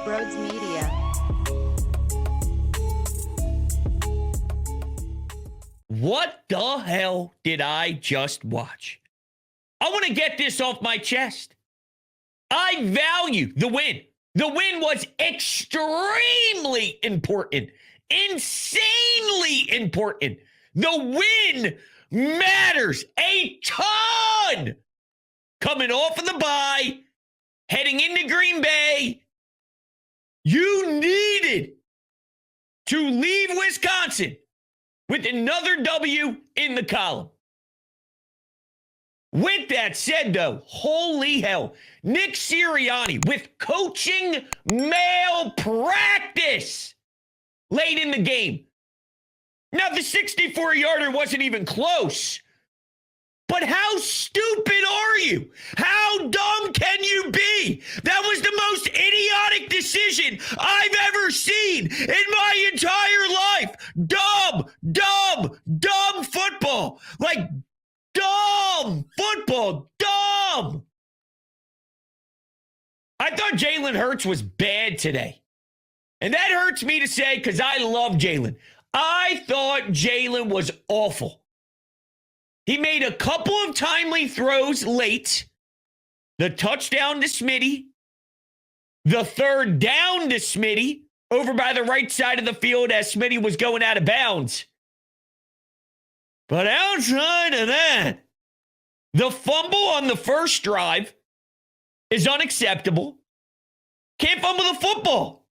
Brodes Media. What the hell did I just watch? I want to get this off my chest. I value the win. The win was extremely important, insanely important. The win matters a ton. Coming off of the bye, heading into Green Bay, you needed to leave Wisconsin with another W in the column. With that said, though, holy hell, Nick Sirianni with coaching malpractice late in the game. Now, the 64-yarder wasn't even close. But how stupid are you? How dumb can you be? That was the most idiotic decision I've ever seen in my entire life. Dumb football. Like, dumb football. Dumb. I thought Jalen Hurts was bad today. And that hurts me to say because I love Jalen. I thought Jalen was awful. He made a couple of timely throws late. The touchdown to Smitty. The third down to Smitty over by the right side of the field as Smitty was going out of bounds. But outside of that, the fumble on the first drive is unacceptable. Can't fumble the football.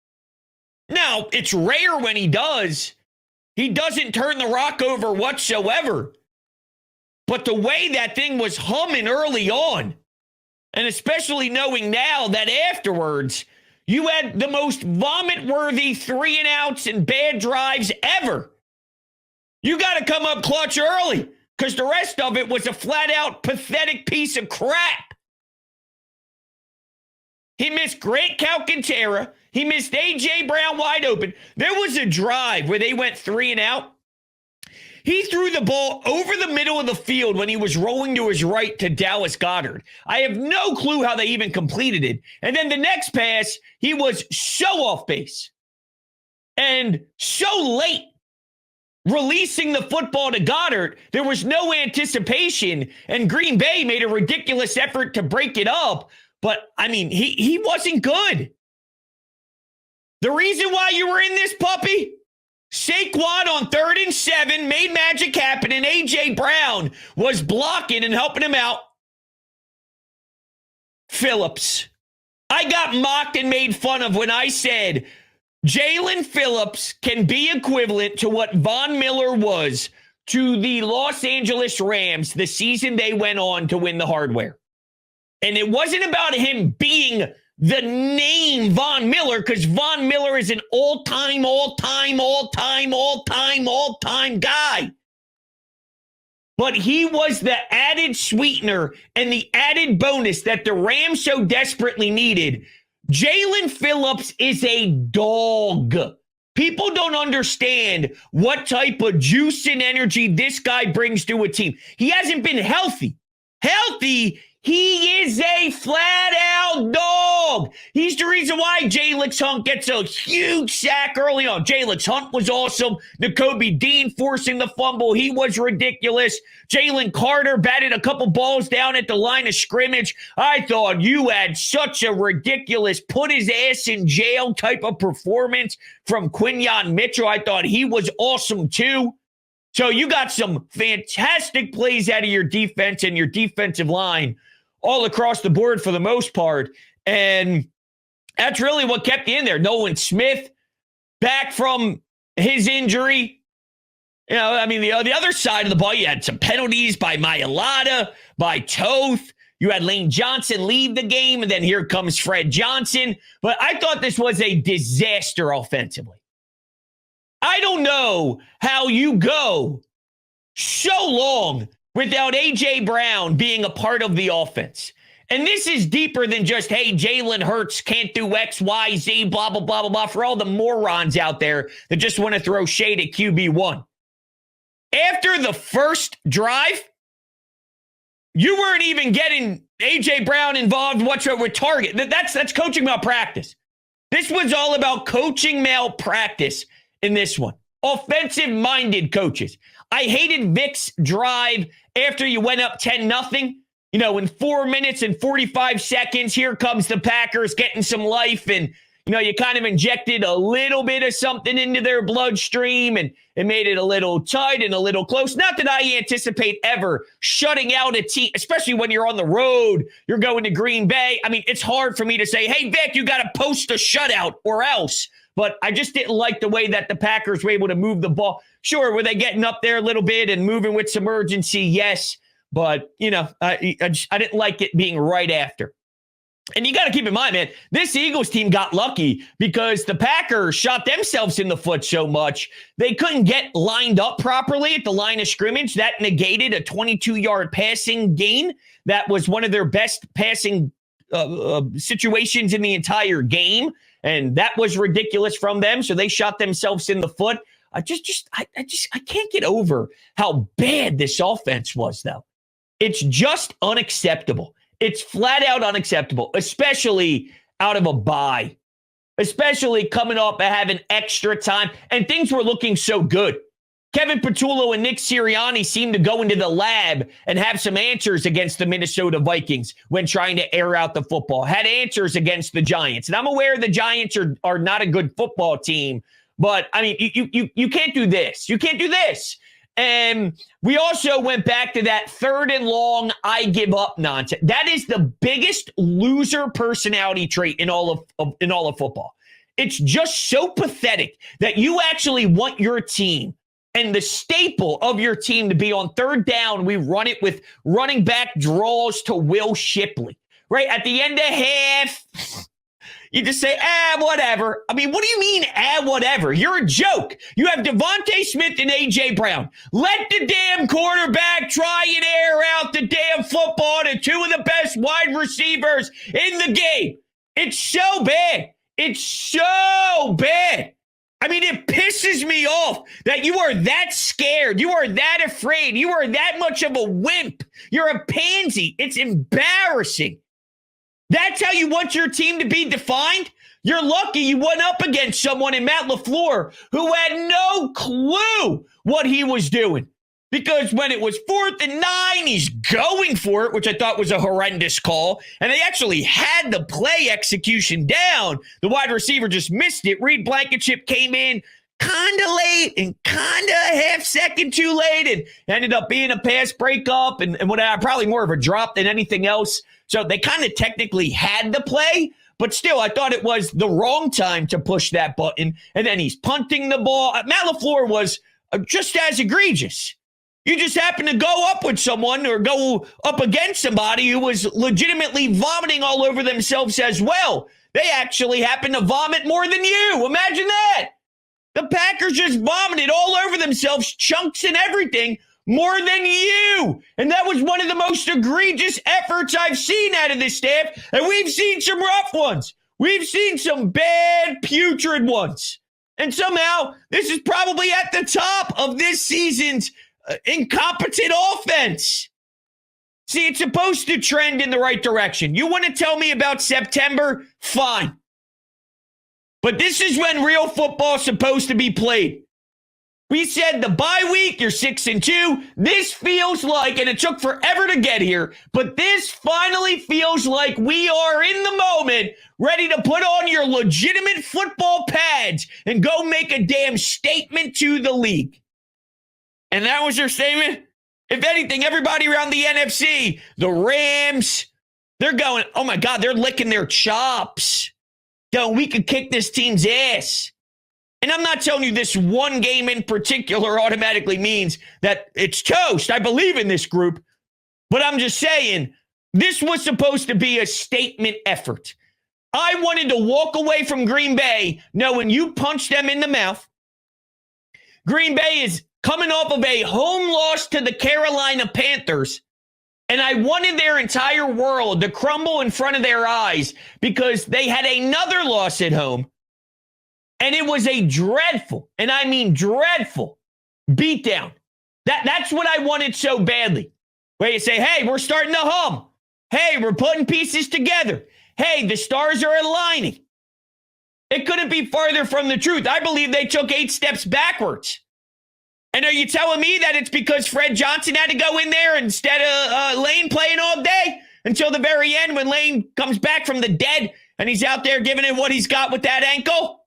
Now, it's rare when he does. He doesn't turn the rock over whatsoever. But the way that thing was humming early on, and especially knowing now that afterwards, you had the most vomit-worthy 3-and-outs and bad drives ever. You got to come up clutch early because the rest of it was a flat-out pathetic piece of crap. He missed Grant Calcaterra. He missed A.J. Brown wide open. There was a drive where they went 3-and-out. He threw the ball over the middle of the field when he was rolling to his right to Dallas Goedert. I have no clue how they even completed it. And then the next pass, he was so off base and so late releasing the football to Goedert. There was no anticipation, and Green Bay made a ridiculous effort to break it up. But, I mean, he wasn't good. The reason why you were in this puppy? Saquon on 3rd and 7 made magic happen, and A.J. Brown was blocking and helping him out. Phillips. I got mocked and made fun of when I said Jalen Phillips can be equivalent to what Von Miller was to the Los Angeles Rams the season they went on to win the hardware. And it wasn't about him being the name Von Miller, because Von Miller is an all-time guy. But he was the added sweetener and the added bonus that the Rams so desperately needed. Jalen Phillips is a dog. People don't understand what type of juice and energy this guy brings to a team. He hasn't been healthy. He is a flat-out dog. He's the reason why Jalen Hunt gets a huge sack early on. Jalen Hunt was awesome. Nakobe Dean forcing the fumble. He was ridiculous. Jalen Carter batted a couple balls down at the line of scrimmage. I thought you had such a ridiculous put his ass in jail type of performance from Quinyon Mitchell. I thought he was awesome too. So you got some fantastic plays out of your defense and your defensive line all across the board for the most part. And that's really what kept you in there. Nolan Smith back from his injury. You know, I mean, the other side of the ball, you had some penalties by Mailata, by Toth. You had Lane Johnson leave the game, and then here comes Fred Johnson. But I thought this was a disaster offensively. I don't know how you go so long without A.J. Brown being a part of the offense. And this is deeper than just, hey, Jalen Hurts can't do X, Y, Z, blah, blah, blah, blah, blah, for all the morons out there that just want to throw shade at QB1. After the first drive, you weren't even getting A.J. Brown involved whatsoever with target. That's coaching malpractice. This was all about coaching malpractice in this one. Offensive-minded coaches. I hated Vic's drive after you went up 10-0. You know, in 4 minutes and 45 seconds, here comes the Packers getting some life, and you kind of injected a little bit of something into their bloodstream, and it made it a little tight and a little close. Not that I anticipate ever shutting out a team, especially when you're on the road, you're going to Green Bay. I mean, it's hard for me to say, hey, Vic, you got to post a shutout or else. But I just didn't like the way that the Packers were able to move the ball. Sure, were they getting up there a little bit and moving with some urgency? Yes. But, I didn't like it being right after. And you got to keep in mind, man, this Eagles team got lucky because the Packers shot themselves in the foot so much they couldn't get lined up properly at the line of scrimmage. That negated a 22-yard passing gain. That was one of their best passing situations in the entire game. And that was ridiculous from them. So they shot themselves in the foot. I can't get over how bad this offense was, though. It's just unacceptable. It's flat out unacceptable, especially out of a bye, especially coming off and having extra time. And things were looking so good. Kevin Patullo and Nick Sirianni seemed to go into the lab and have some answers against the Minnesota Vikings when trying to air out the football, had answers against the Giants. And I'm aware the Giants are not a good football team, but I mean, you can't do this. You can't do this. And we also went back to that 3rd and long, I give up nonsense. That is the biggest loser personality trait in all of football. It's just so pathetic that you actually want your team and the staple of your team to be on 3rd down. We run it with running back draws to Will Shipley, right? At the end of half, you just say, whatever. I mean, what do you mean, whatever? You're a joke. You have Devontae Smith and A.J. Brown. Let the damn quarterback try and air out the damn football to 2 of the best wide receivers in the game. It's so bad. It's so bad. I mean, it pisses me off that you are that scared. You are that afraid. You are that much of a wimp. You're a pansy. It's embarrassing. That's how you want your team to be defined? You're lucky you went up against someone in Matt LaFleur who had no clue what he was doing. Because when it was 4th and 9, he's going for it, which I thought was a horrendous call. And they actually had the play execution down. The wide receiver just missed it. Reed Blankenship came in kind of late and kind of a half second too late and ended up being a pass breakup and whatever, probably more of a drop than anything else. So they kind of technically had the play, but still, I thought it was the wrong time to push that button. And then he's punting the ball. Matt LaFleur was just as egregious. You just happen to go up with someone or go up against somebody who was legitimately vomiting all over themselves as well. They actually happened to vomit more than you. Imagine that. The Packers just vomited all over themselves, chunks and everything, more than you. And that was one of the most egregious efforts I've seen out of this staff. And we've seen some rough ones. We've seen some bad, putrid ones. And somehow, this is probably at the top of this season's incompetent offense. See, it's supposed to trend in the right direction. You want to tell me about September? Fine. But this is when real football is supposed to be played. We said the bye week, you're 6-2. This feels like, and it took forever to get here, but this finally feels like we are in the moment, ready to put on your legitimate football pads and go make a damn statement to the league. And that was your statement? If anything, everybody around the NFC, the Rams, they're going, oh my God, they're licking their chops. We could kick this team's ass. And I'm not telling you this one game in particular automatically means that it's toast. I believe in this group. But I'm just saying, this was supposed to be a statement effort. I wanted to walk away from Green Bay knowing you punched them in the mouth. Green Bay is coming off of a home loss to the Carolina Panthers. And I wanted their entire world to crumble in front of their eyes because they had another loss at home. And it was a dreadful, and I mean dreadful, beatdown. That's what I wanted so badly. Where you say, hey, we're starting to hum. Hey, we're putting pieces together. Hey, the stars are aligning. It couldn't be farther from the truth. I believe they took 8 steps backwards. And are you telling me that it's because Fred Johnson had to go in there instead of Lane playing all day until the very end when Lane comes back from the dead and he's out there giving it what he's got with that ankle?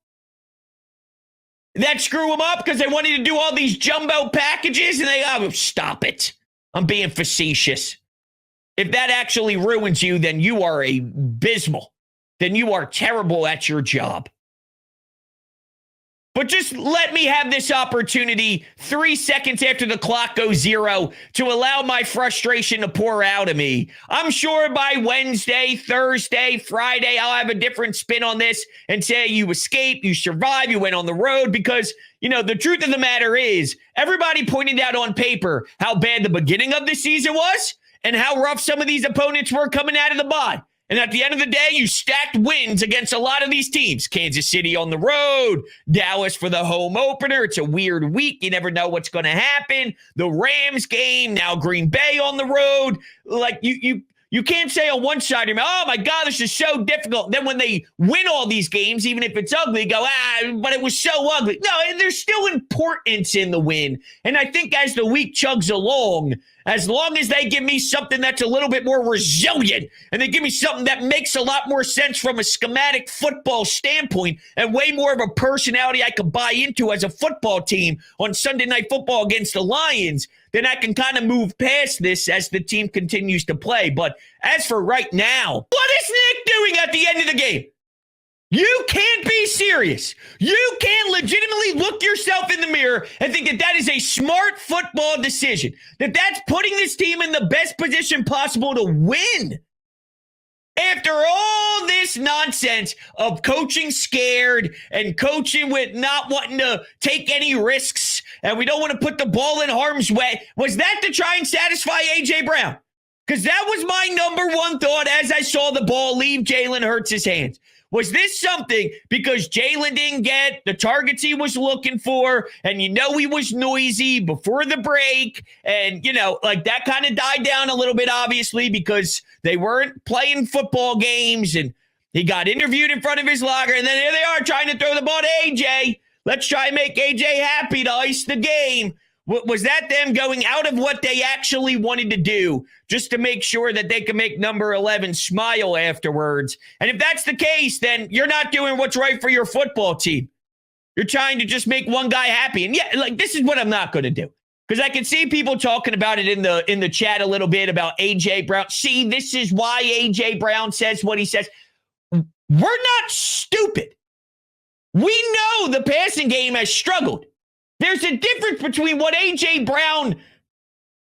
That screw him up because they wanted to do all these jumbo packages and stop it. I'm being facetious. If that actually ruins you, then you are abysmal. Then you are terrible at your job. But just let me have this opportunity 3 seconds after the clock goes 0 to allow my frustration to pour out of me. I'm sure by Wednesday, Thursday, Friday, I'll have a different spin on this and say you escaped, you survived, you went on the road because, the truth of the matter is everybody pointed out on paper how bad the beginning of the season was and how rough some of these opponents were coming out of the bye. And at the end of the day, you stacked wins against a lot of these teams. Kansas City on the road, Dallas for the home opener. It's a weird week. You never know what's going to happen. The Rams game, now Green Bay on the road. Like you can't say on one side, oh my God, this is so difficult. Then when they win all these games, even if it's ugly, go, but it was so ugly. No, there's still importance in the win. And I think as the week chugs along, as long as they give me something that's a little bit more resilient and they give me something that makes a lot more sense from a schematic football standpoint and way more of a personality I could buy into as a football team on Sunday Night Football against the Lions, then I can kind of move past this as the team continues to play. But as for right now, what is Nick doing at the end of the game? You can't be serious. You can't legitimately look yourself in the mirror and think that that is a smart football decision, that that's putting this team in the best position possible to win. After all this nonsense of coaching scared and coaching with not wanting to take any risks and we don't want to put the ball in harm's way, was that to try and satisfy A.J. Brown? Because that was my number one thought as I saw the ball leave Jalen Hurts' hands. Was this something because Jalen didn't get the targets he was looking for and he was noisy before the break and, that kind of died down a little bit, obviously, because they weren't playing football games and he got interviewed in front of his locker and then here they are trying to throw the ball to A.J. Let's try and make A.J. happy to ice the game. Was that them going out of what they actually wanted to do just to make sure that they can make number 11 smile afterwards? And if that's the case, then you're not doing what's right for your football team. You're trying to just make one guy happy. And this is what I'm not going to do. Because I can see people talking about it in the chat a little bit about A.J. Brown. See, this is why A.J. Brown says what he says. We're not stupid. We know the passing game has struggled. There's a difference between what A.J. Brown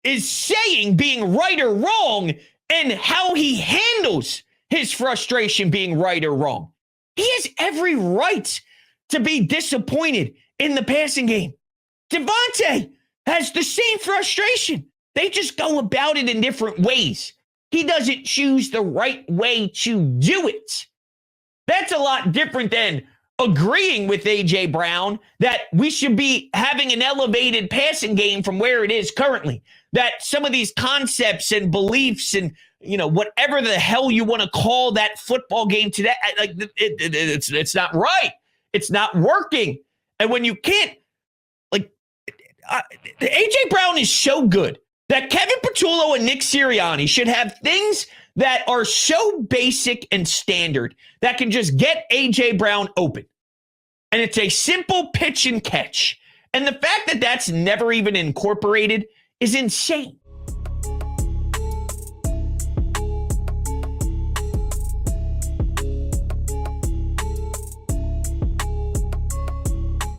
is saying being right or wrong and how he handles his frustration being right or wrong. He has every right to be disappointed in the passing game. Devontae has the same frustration. They just go about it in different ways. He doesn't choose the right way to do it. That's a lot different than agreeing with A.J. Brown that we should be having an elevated passing game from where it is currently. That some of these concepts and beliefs and, whatever the hell you want to call that football game today, it's not right. It's not working. And when you can't, A.J. Brown is so good that Kevin Patullo and Nick Sirianni should have things that are so basic and standard that can just get A.J. Brown open. And it's a simple pitch and catch. And the fact that that's never even incorporated is insane.